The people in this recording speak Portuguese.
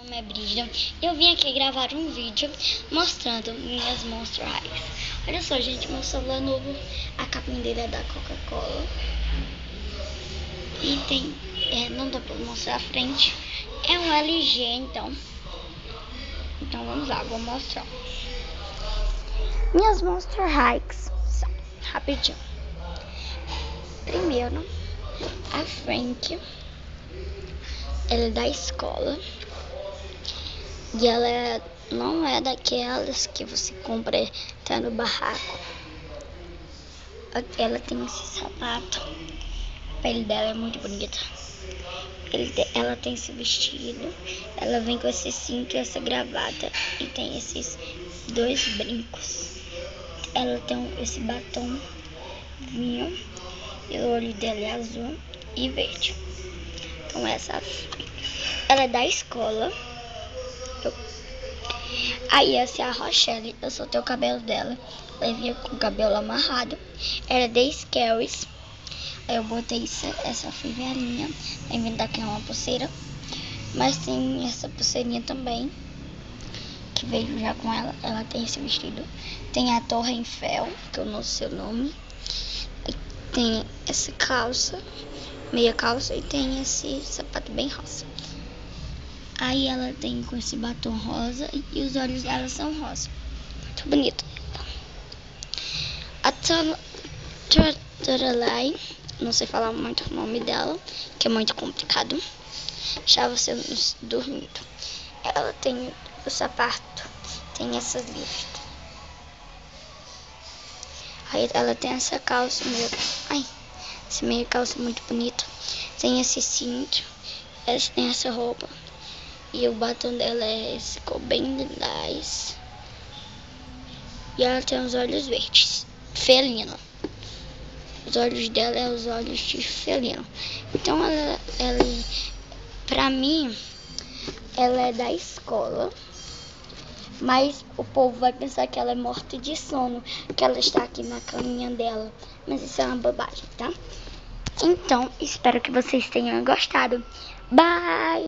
Meu nome é Brígida. Eu vim aqui gravar um vídeo mostrando minhas Monster Highs. Olha só, gente, meu celular novo, a capinha dele é da Coca-Cola. E tem, não dá pra mostrar a frente. É um LG, então vamos lá, vou mostrar. Minhas Monster Highs, rapidinho. Primeiro, a frente, ela é da escola. E ela não é daquelas que você compra tá no barraco. Ela tem esse sapato. A pele dela é muito bonita. Ela tem esse vestido. Ela vem com esse cinto e essa gravata. E tem esses dois brincos. Ela tem esse batom vinho. E o olho dela é azul e verde. Então ela é da escola. Aí essa é a Rochelle, eu soltei o cabelo dela. Ela vinha com o cabelo amarrado. Era de Scaries. Aí eu botei essa fivelinha. Aí vem daqui uma pulseira. Mas tem essa pulseirinha também, que veio já com ela. Ela tem esse vestido. Tem a Torre Eiffel, que eu não sei o nome. Aí tem essa calça, meia calça. E tem esse sapato bem rosa. Aí ela tem com esse batom rosa e os olhos dela são rosa. Muito bonito. A Toralei, não sei falar muito o nome dela, que é muito complicado. Já você dormindo. Ela tem o sapato, tem essas listas. Aí ela tem essa calça essa meia calça muito bonita. Tem esse cinto, tem essa roupa. E o batom dela ficou bem lilás. E ela tem os olhos verdes. Felino. Os olhos dela são os olhos de felino. Então ela pra mim, ela é da escola. Mas o povo vai pensar que ela é morta de sono, que ela está aqui na caminha dela. Mas isso é uma bobagem, tá? Então, espero que vocês tenham gostado. Bye!